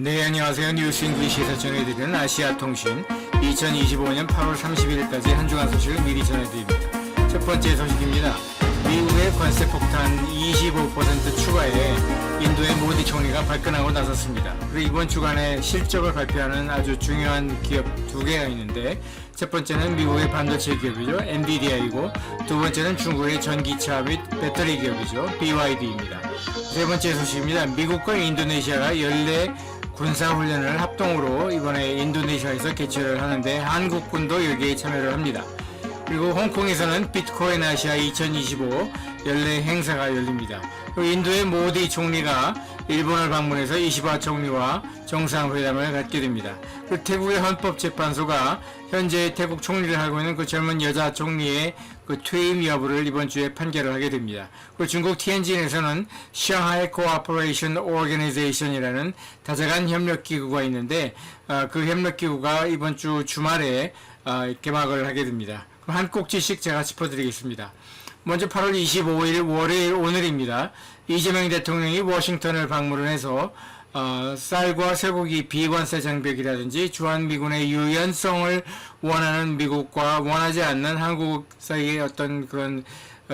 네, 안녕하세요. 뉴스 잉글리시에서 전해드리는 아시아 통신 2025년 8월 30일까지 한 주간 소식을 미리 전해드립니다. 첫 번째 소식입니다. 미국의 관세 폭탄 25% 추가에 인도의 모디 총리가 발끈하고 나섰습니다. 그리고 이번 주간에 실적을 발표하는 아주 중요한 기업 두 개가 있는데, 첫 번째는 미국의 반도체 기업이죠. 엔비디아이고, 두 번째는 중국의 전기차 및 배터리 기업이죠. BYD입니다. 세 번째 소식입니다. 미국과 인도네시아가 연례 군사훈련을 합동으로 이번에 인도네시아에서 개최를 하는데 한국군도 여기에 참여를 합니다. 그리고 홍콩에서는 비트코인 아시아 2025 연례 행사가 열립니다. 그리고 인도의 모디 총리가 일본을 방문해서 이시바 총리와 정상회담을 갖게 됩니다. 그리고 태국의 헌법재판소가 현재 태국 총리를 하고 있는 그 젊은 여자 총리의 그 퇴임 여부를 이번 주에 판결을 하게 됩니다. 그리고 중국 티엔진에서는 Shanghai Cooperation Organization이라는 다자간 협력기구가 있는데 그 협력기구가 이번 주 주말에 개막을 하게 됩니다. 그럼 한 꼭지씩 제가 짚어드리겠습니다. 먼저 8월 25일 월요일 오늘입니다. 이재명 대통령이 워싱턴을 방문을 해서 쌀과 쇠고기 비관세 장벽이라든지 주한미군의 유연성을 원하는 미국과 원하지 않는 한국 사이의 어떤 그런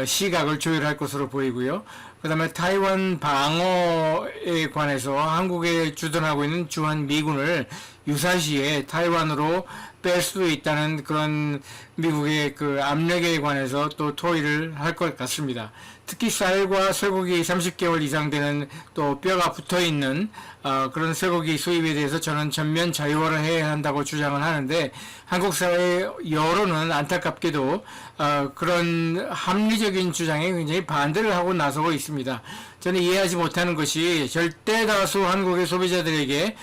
시각을 조율할 것으로 보이고요. 그 다음에 타이완 방어에 관해서 한국에 주둔하고 있는 주한미군을 유사시에 타이완으로 뺄 수도 있다는 그런 미국의 그 압력에 관해서 또 토의를 할 것 같습니다. 특히 쌀과 쇠고기 30개월 이상 되는 또 뼈가 붙어 있는 그런 쇠고기 수입에 대해서 저는 전면 자유화를 해야 한다고 주장을 하는데, 한국 사회 여론은 안타깝게도 그런 합리적인 주장에 굉장히 반대를 하고 나서고 있습니다. 저는 이해하지 못하는 것이 절대 다수 한국의 소비자들에게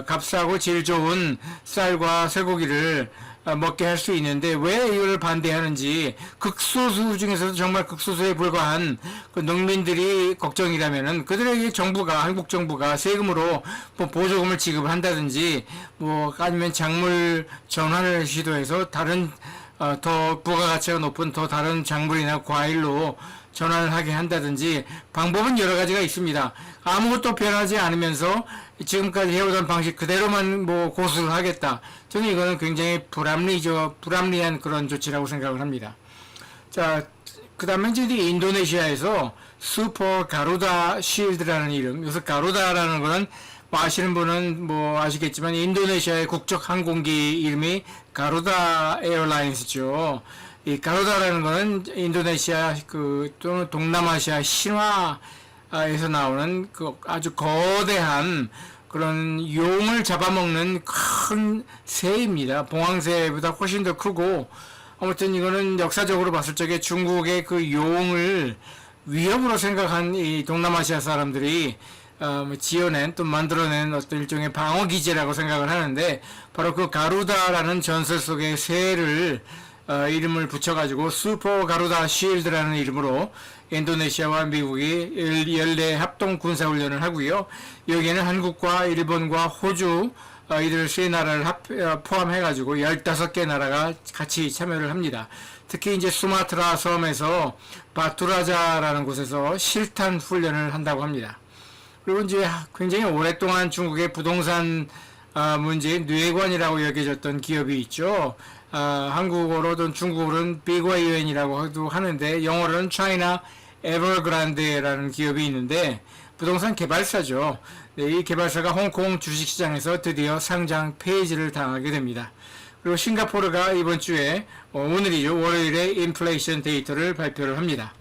값싸고 질 좋은 쌀과 쇠고기를 먹게 할 수 있는데 왜 이걸 반대하는지, 극소수 중에서도 정말 극소수에 불과한 그 농민들이 걱정이라면은 그들에게 정부가, 한국 정부가 세금으로 뭐 보조금을 지급한다든지 뭐 아니면 작물 전환을 시도해서 다른 더 부가가치가 높은 더 다른 작물이나 과일로 전환을 하게 한다든지 방법은 여러 가지가 있습니다. 아무것도 변하지 않으면서 지금까지 해오던 방식 그대로만 뭐 고수를 하겠다. 저는 이거는 굉장히 불합리한 그런 조치라고 생각을 합니다. 자, 그 다음에 이제 인도네시아에서 슈퍼 가루다 쉴드라는 이름, 그래서 가루다라는 거는 뭐 아시는 분은 뭐 아시겠지만 인도네시아의 국적 항공기 이름이 가루다 에어라인스죠. 이 가루다라는 거는 인도네시아 또는 동남아시아 신화에서 나오는 그 아주 거대한 그런 용을 잡아먹는 큰 새입니다. 봉황새보다 훨씬 더 크고, 아무튼 이거는 역사적으로 봤을 적에 중국의 그 용을 위협으로 생각한 이 동남아시아 사람들이 지어낸 또 만들어낸 어떤 일종의 방어기제라고 생각을 하는데, 바로 그 가루다라는 전설 속의 새를 이름을 붙여가지고 슈퍼 가루다 쉴드라는 이름으로 인도네시아와 미국이 연례 합동 군사훈련을 하고요. 여기에는 한국과 일본과 호주 이들 세 나라를 포함해가지고 15개 나라가 같이 참여를 합니다. 특히 이제 수마트라 섬에서 바투라자라는 곳에서 실탄 훈련을 한다고 합니다. 그리고 이제 굉장히 오랫동안 중국의 부동산 문제인 뇌관이라고 여겨졌던 기업이 있죠. 한국어로든 중국어로는 BYUN이라고 하는데 영어로는 China Evergrande라는 기업이 있는데 부동산 개발사죠. 네, 이 개발사가 홍콩 주식시장에서 드디어 상장 폐지를 당하게 됩니다. 그리고 싱가포르가 이번 주에 오늘이죠. 월요일에 인플레이션 데이터를 발표를 합니다.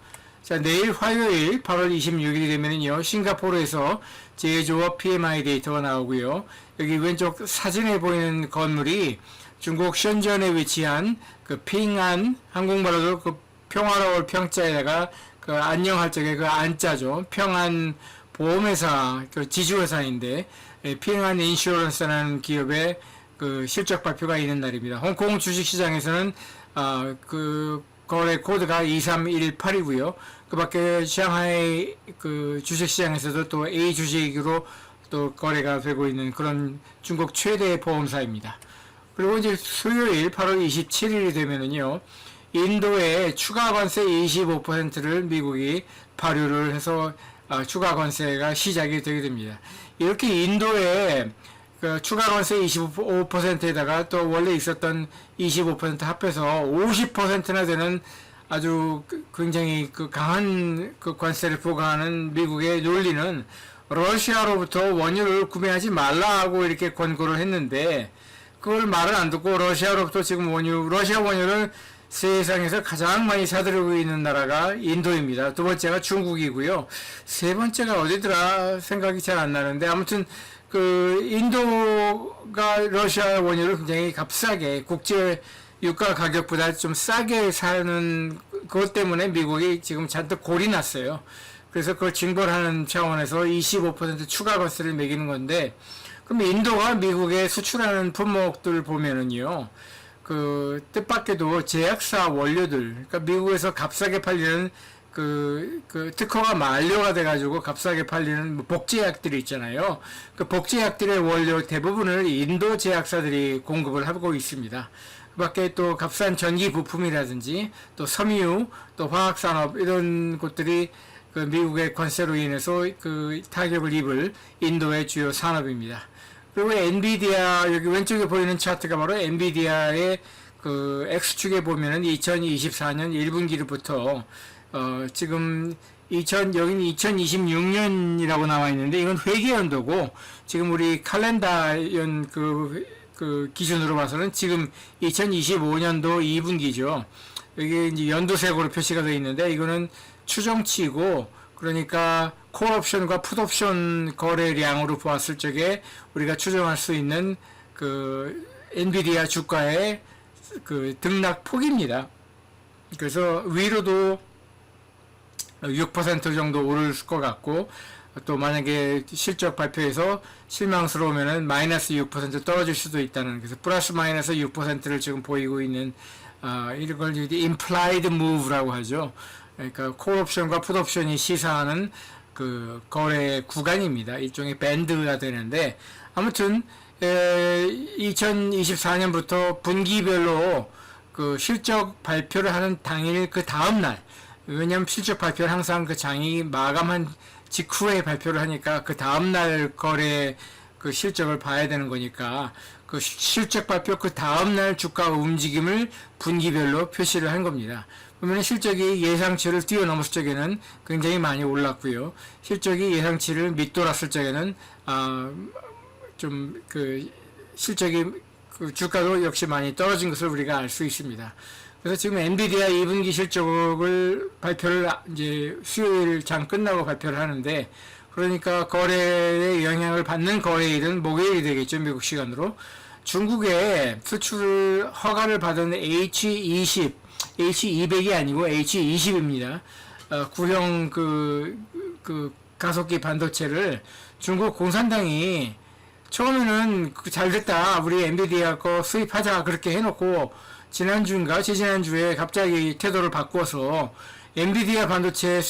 자, 내일 화요일 8월 26일이 되면은요, 싱가포르에서 제조업 PMI 데이터가 나오고요. 여기 왼쪽 사진에 보이는 건물이 중국 션전에 위치한 그 핑안, 한국말로도 그 평화로울 평자에다가 그 안녕할 적에 그 안자죠. 평안 보험회사, 그 지주회사인데, 핑안 인슈런스라는 기업의 그 실적 발표가 있는 날입니다. 홍콩 주식시장에서는 그 거래 코드가 2318이고요. 그 밖에 샹하이 그 주식시장에서도 또 A 주식으로 또 거래가 되고 있는 그런 중국 최대 보험사입니다. 그리고 이제 수요일 8월 27일이 되면은요, 인도에 추가 관세 25%를 미국이 발효를 해서 추가 관세가 시작이 되게 됩니다. 이렇게 인도에 그 추가 관세 25%에다가 또 원래 있었던 25% 합해서 50%나 되는 아주 굉장히 강한 관세를 부과하는 미국의 논리는 러시아로부터 원유를 구매하지 말라고 이렇게 권고를 했는데, 그걸 말을 안 듣고 러시아로부터 지금 러시아 원유를 세상에서 가장 많이 사들이고 있는 나라가 인도입니다. 두 번째가 중국이고요. 세 번째가 어디더라 생각이 잘 안 나는데, 아무튼 인도가 러시아 원유를 굉장히 값싸게, 국제 유가 가격보다 좀 싸게 사는 그것 때문에 미국이 지금 잔뜩 골이 났어요. 그래서 그걸 징벌하는 차원에서 25% 추가 관세를 매기는 건데, 그럼 인도가 미국에 수출하는 품목들 보면은요, 뜻밖에도 제약사 원료들, 그러니까 미국에서 값싸게 팔리는 특허가 만료가 돼가지고 값싸게 팔리는 복제약들이 있잖아요. 그 복제약들의 원료 대부분을 인도 제약사들이 공급을 하고 있습니다. 그 밖에 또 값싼 전기 부품이라든지 또 섬유, 또 화학산업 이런 곳들이 미국의 관세로 인해서 타격을 입을 인도의 주요 산업입니다. 그리고 엔비디아, 여기 왼쪽에 보이는 차트가 바로 엔비디아의 X축에 보면은 2024년 1분기부터 지금 여기는 2026년이라고 나와 있는데, 이건 회계연도고, 지금 우리 칼렌다연 기준으로 봐서는 지금 2025년도 2분기죠. 여기 이제 연도색으로 표시가 되어 있는데, 이거는 추정치고, 그러니까 콜옵션과 풋옵션 거래량으로 보았을 적에 우리가 추정할 수 있는 엔비디아 주가의 등락 폭입니다. 그래서 위로도 6% 정도 오를 것 같고, 또 만약에 실적 발표에서 실망스러우면은 마이너스 6% 떨어질 수도 있다는, 그래서 플러스 마이너스 6%를 지금 보이고 있는, 이걸 implied move라고 하죠. 그러니까 콜옵션과 풋옵션이 시사하는 거래 구간입니다. 일종의 밴드가 되는데, 아무튼 2024년부터 분기별로 실적 발표를 하는 당일 다음날, 왜냐면 실적 발표를 항상 장이 마감한 직후에 발표를 하니까 다음날 거래 실적을 봐야 되는 거니까 실적 발표 다음날 주가 움직임을 분기별로 표시를 한 겁니다. 보면 실적이 예상치를 뛰어넘었을 적에는 굉장히 많이 올랐고요. 실적이 예상치를 밑돌았을 적에는 실적이 주가도 역시 많이 떨어진 것을 우리가 알 수 있습니다. 그래서 지금 엔비디아 2분기 실적을 발표를 이제 수요일 장 끝나고 발표를 하는데, 그러니까 거래에 영향을 받는 거래일은 목요일이 되겠죠, 미국 시간으로. 중국에 수출 허가를 받은 H20, H200이 아니고 H20입니다. 구형 가속기 반도체를 중국 공산당이 처음에는 잘됐다, 우리 엔비디아 거 수입하자 그렇게 해놓고, 지난주인가 지지난주에 갑자기 태도를 바꿔서 엔비디아 반도체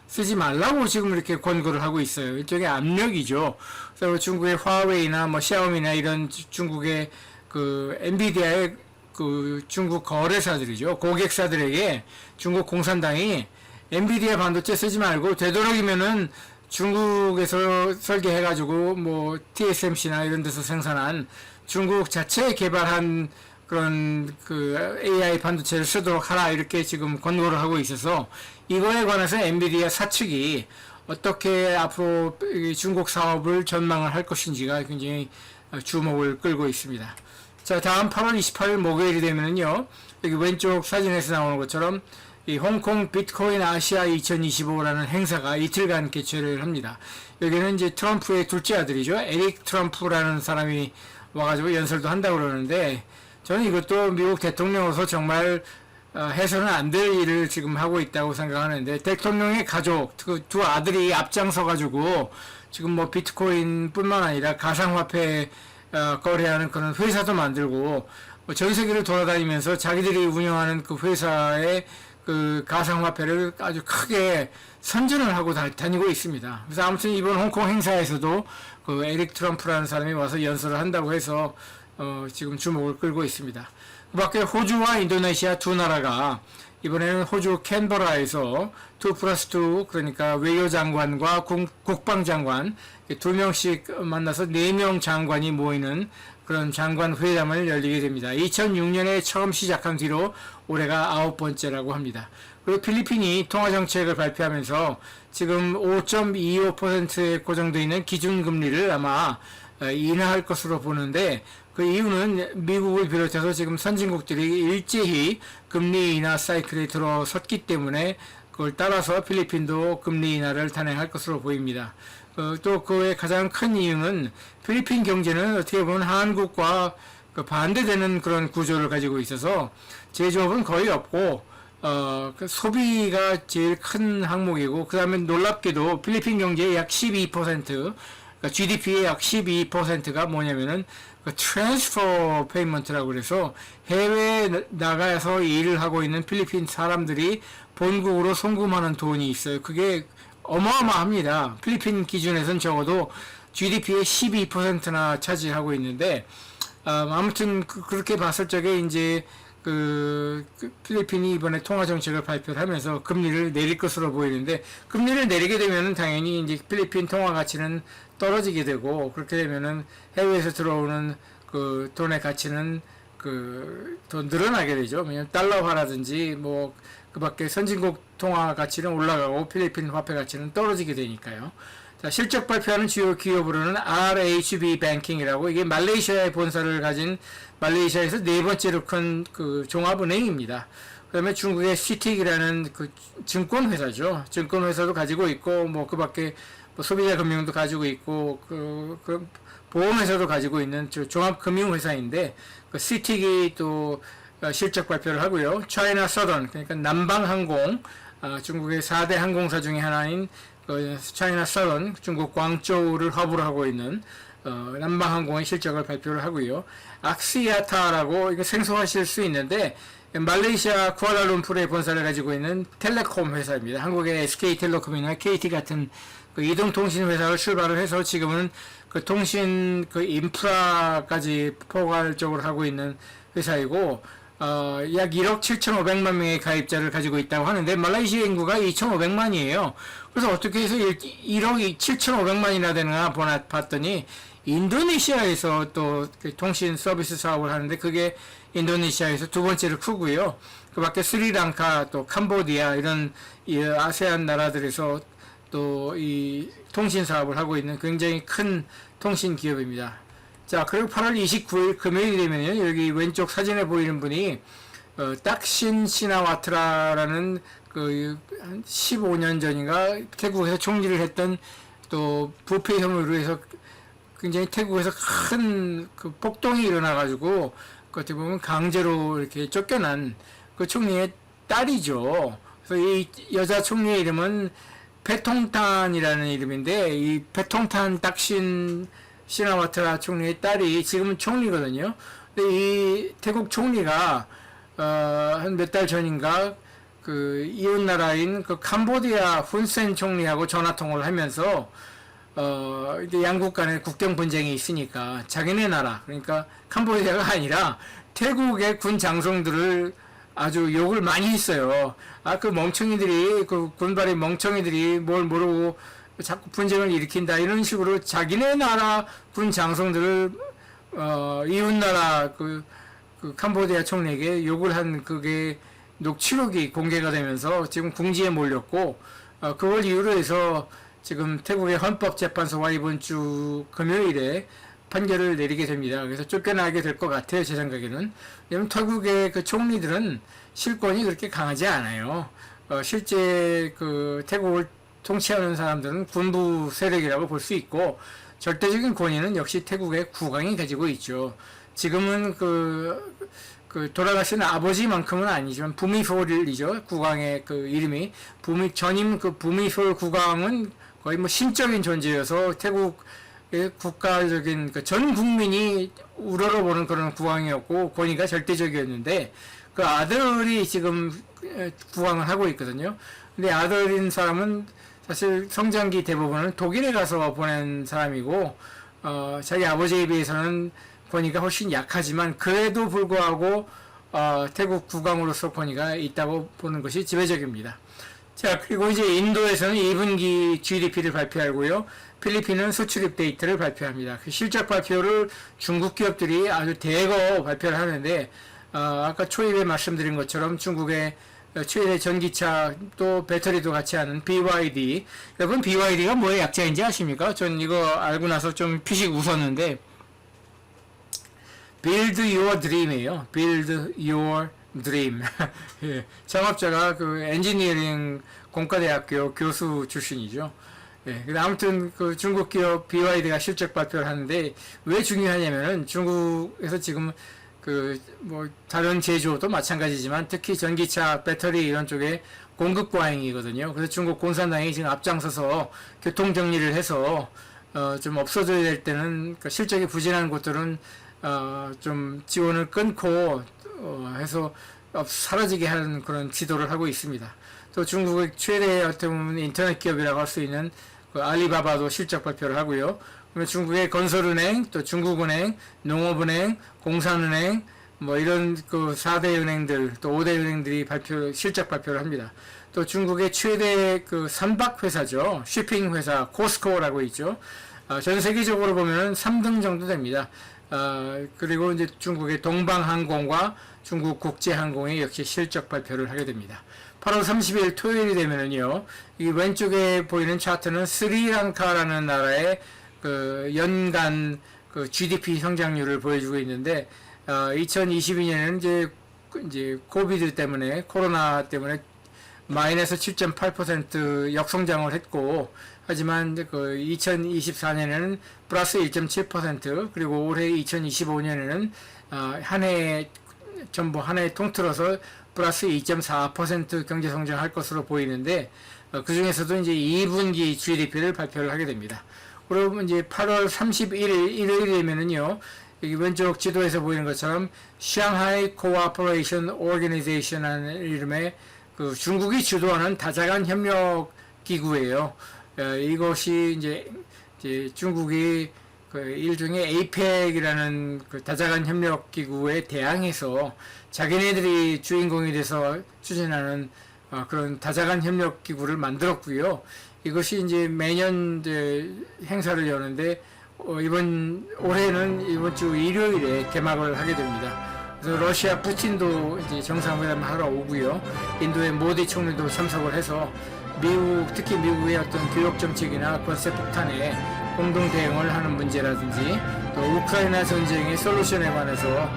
쓰지 말라고 지금 이렇게 권고를 하고 있어요. 일종의 압력이죠. 그래서 중국의 화웨이나 샤오미나 이런 중국의 엔비디아의 중국 거래사들이죠. 고객사들에게 중국 공산당이 엔비디아 반도체 쓰지 말고 되도록이면은 중국에서 설계해가지고 TSMC나 이런 데서 생산한 중국 자체 개발한 그런 AI 반도체를 쓰도록 하라, 이렇게 지금 권고를 하고 있어서, 이거에 관해서 엔비디아 사측이 어떻게 앞으로 중국 사업을 전망을 할 것인지가 굉장히 주목을 끌고 있습니다. 자, 다음 8월 28일 목요일이 되면은요, 여기 왼쪽 사진에서 나오는 것처럼 이 홍콩 비트코인 아시아 2025라는 행사가 이틀간 개최를 합니다. 여기는 이제 트럼프의 둘째 아들이죠. 에릭 트럼프라는 사람이 와가지고 연설도 한다고 그러는데, 저는 이것도 미국 대통령으로서 정말 해서는 안 될 일을 지금 하고 있다고 생각하는데, 대통령의 가족, 두 아들이 앞장서가지고 지금 비트코인 뿐만 아니라 가상화폐 거래하는 그런 회사도 만들고, 전 세계를 돌아다니면서 자기들이 운영하는 회사의 가상화폐를 아주 크게 선전을 하고 다니고 있습니다. 그래서 아무튼 이번 홍콩 행사에서도 에릭 트럼프라는 사람이 와서 연설을 한다고 해서 지금 주목을 끌고 있습니다. 그 밖에 호주와 인도네시아 두 나라가 이번에는 호주 캔버라에서 2+2 그러니까 외교장관과 국방장관 2명씩 만나서 4명 장관이 모이는 그런 장관 회담을 열리게 됩니다. 2006년에 처음 시작한 뒤로 올해가 9번째라고 합니다. 그리고 필리핀이 통화정책을 발표하면서 지금 5.25%에 고정되어 있는 기준금리를 아마 인하할 것으로 보는데 그 이유는 미국을 비롯해서 지금 선진국들이 일제히 금리 인하 사이클에 들어섰기 때문에 그걸 따라서 필리핀도 금리 인하를 단행할 것으로 보입니다. 또 그의 가장 큰 이유는 필리핀 경제는 어떻게 보면 한국과 반대되는 그런 구조를 가지고 있어서 제조업은 거의 없고 그 소비가 제일 큰 항목이고 그 다음에 놀랍게도 필리핀 경제의 약 12%, 그러니까 GDP의 약 12%가 뭐냐면은 그 트랜스퍼 페이먼트라고 그래서 해외에 나가서 일을 하고 있는 필리핀 사람들이 본국으로 송금하는 돈이 있어요. 그게 어마어마합니다. 필리핀 기준에서는 적어도 GDP의 12%나 차지하고 있는데 아무튼 그렇게 봤을 적에 이제 그 필리핀이 이번에 통화 정책을 발표를 하면서 금리를 내릴 것으로 보이는데 금리를 내리게 되면은 당연히 이제 필리핀 통화 가치는 떨어지게 되고 그렇게 되면은 해외에서 들어오는 그 돈의 가치는 더 늘어나게 되죠. 왜냐면 달러화라든지 뭐 그 밖에 선진국 통화 가치는 올라가고 필리핀 화폐 가치는 떨어지게 되니까요. 자, 실적 발표하는 주요 기업으로는 RHB 뱅킹이라고 이게 말레이시아의 본사를 가진 말레이시아에서 네 번째로 큰 그 종합은행입니다. 그다음에 중국의 CITIC이라는 그 증권회사죠. 증권회사도 가지고 있고 뭐 그 밖에 뭐 소비자 금융도 가지고 있고 그 보험회사도 가지고 있는 종합금융회사인데 그 CITIC이 또 실적 발표를 하고요. 차이나 서던 그러니까 남방항공 중국의 4대 항공사 중에 하나인 차이나 서던 중국 광저우를 허브로 하고 있는 남방항공의 실적을 발표를 하고요. 악시아타라고 이거 생소하실 수 있는데 말레이시아 쿠알라룸푸르의 본사를 가지고 있는 텔레콤 회사입니다. 한국의 SK텔레콤이나 KT 같은 그 이동통신 회사를 출발을 해서 지금은 그 통신 그 인프라까지 포괄적으로 하고 있는 회사이고 약 1억 7,500만 명의 가입자를 가지고 있다고 하는데 말레이시아 인구가 2,500만이에요. 그래서 어떻게 해서 1억 7,500만이나 되나 봤더니 인도네시아에서 또 통신 서비스 사업을 하는데 그게 인도네시아에서 두 번째로 크고요. 그 밖에 스리랑카 또 캄보디아 이런 아세안 나라들에서 또 이 통신 사업을 하고 있는 굉장히 큰 통신 기업입니다. 자, 그리고 8월 29일 금요일이 되면요. 여기 왼쪽 사진에 보이는 분이 딱신 시나와트라라는 그 15년 전인가 태국에서 총리를 했던 또 부패 혐의로 해서 굉장히 태국에서 큰 그 폭동이 일어나가지고 그 어떻게 보면 강제로 이렇게 쫓겨난 그 총리의 딸이죠. 그래서 이 여자 총리의 이름은 페통탄이라는 이름인데 이 페통탄 딱신 시나와트라 총리의 딸이 지금은 총리거든요. 근데 이 태국 총리가 한 몇 달 전인가 그 이웃 나라인 그 캄보디아 훈센 총리하고 전화 통화를 하면서 이제 양국 간에 국경 분쟁이 있으니까 자기네 나라 그러니까 캄보디아가 아니라 태국의 군 장성들을 아주 욕을 많이 했어요. 그 멍청이들이 그 군발의 멍청이들이 뭘 모르고 자꾸 분쟁을 일으킨다 이런 식으로 자기네 나라 군 장성들을 이웃나라 그 캄보디아 총리에게 욕을 한 그게 녹취록이 공개가 되면서 지금 궁지에 몰렸고 그걸 이유로 해서 지금 태국의 헌법재판소가 이번 주 금요일에 판결을 내리게 됩니다. 그래서 쫓겨나게 될 것 같아요, 제 생각에는. 왜냐면 태국의 그 총리들은 실권이 그렇게 강하지 않아요. 실제 그 태국을 통치하는 사람들은 군부 세력이라고 볼 수 있고 절대적인 권위는 역시 태국의 국왕이 가지고 있죠. 지금은 그 돌아가신 아버지만큼은 아니지만 부미폴이죠. 국왕의 그 이름이 전임 그 부미폴 국왕은 거의 뭐 신적인 존재여서 태국의 국가적인 그 전 국민이 우러러보는 그런 국왕이었고 권위가 절대적이었는데 그 아들이 지금 국왕을 하고 있거든요. 근데 아들인 사람은 사실 성장기 대부분은 독일에 가서 보낸 사람이고 자기 아버지에 비해서는 권위가 훨씬 약하지만 그래도 불구하고 태국 국왕으로서 권위가 있다고 보는 것이 지배적입니다. 자, 그리고 이제 인도에서는 2분기 GDP를 발표하고요. 필리핀은 수출입 데이터를 발표합니다. 그 실적 발표를 중국 기업들이 아주 대거 발표를 하는데, 아까 초입에 말씀드린 것처럼 중국의 최대 전기차 또 배터리도 같이 하는 BYD. 여러분, BYD가 뭐의 약자인지 아십니까? 전 이거 알고 나서 좀 피식 웃었는데, Build Your Dream이에요. Build Your Dream. 예, 창업자가 그 엔지니어링 공과대학교 교수 출신이죠. 예, 근데 아무튼 그 중국 기업 BYD가 실적 발표를 하는데 왜 중요하냐면은 중국에서 지금 그 뭐 다른 제조도 마찬가지지만 특히 전기차, 배터리 이런 쪽에 공급 과잉이거든요. 그래서 중국 공산당이 지금 앞장서서 교통 정리를 해서 좀 없어져야 될 때는 그 실적이 부진한 곳들은 좀 지원을 끊고 해서 사라지게 하는 그런 지도를 하고 있습니다. 또 중국의 최대 어떻게 보면 인터넷 기업이라고 할 수 있는 그 알리바바도 실적 발표를 하고요. 그러면 중국의 건설은행, 또 중국은행, 농업은행, 공산은행, 뭐 이런 그 4대 은행들, 또 5대 은행들이 실적 발표를 합니다. 또 중국의 최대 그 선박 회사죠. 쇼핑 회사 코스코라고 있죠. 전 세계적으로 보면 3등 정도 됩니다. 그리고 이제 중국의 동방항공과 중국 국제항공이 역시 실적 발표를 하게 됩니다. 8월 30일 토요일이 되면은요, 이 왼쪽에 보이는 차트는 스리랑카라는 나라의 그 연간 그 GDP 성장률을 보여주고 있는데, 2022년에는 이제 코비드 때문에, 코로나 때문에 마이너스 7.8% 역성장을 했고, 하지만 그 2024년에는 플러스 1.7%, 그리고 올해 2025년에는 전부 한 해 통틀어서 플러스 2.4% 경제 성장할 것으로 보이는데, 그 중에서도 이제 2분기 GDP를 발표를 하게 됩니다. 그러면 이제 8월 31일 일요일이면은요, 여기 왼쪽 지도에서 보이는 것처럼 Shanghai Cooperation Organization이라는 이름의 그 중국이 주도하는 다자간 협력 기구예요. 이것이 이제 중국이 그 일종의 APEC이라는 그 다자간 협력 기구에 대항해서 자기네들이 주인공이 돼서 추진하는 그런 다자간 협력 기구를 만들었고요. 이것이 이제 매년 이제 행사를 여는데 올해는 이번 주 일요일에 개막을 하게 됩니다. 그래서 러시아 푸틴도 이제 정상회담을 하러 오고요. 인도의 모디 총리도 참석을 해서 특히 미국의 어떤 교역 정책이나 관세 폭탄에 공동 대응을 하는 문제라든지 또 우크라이나 전쟁의 솔루션에 관해서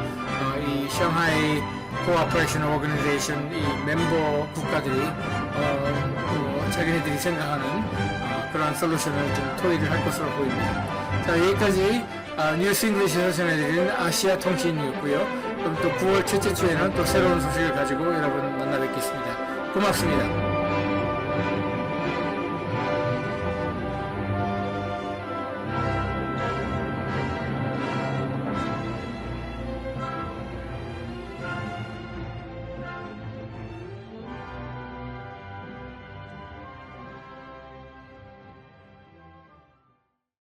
이 샹하이 코어퍼레이션 오거니제이션 이 멤버 국가들이 자기네들이 생각하는 그런 솔루션을 좀 토의를 할 것으로 보입니다. 자, 여기까지 뉴스 잉글리시에서 전해드리는 아시아 통신이었고요. 그럼 또 9월 첫째 주에는 또 새로운 소식을 가지고 여러분 만나 뵙겠습니다. 고맙습니다.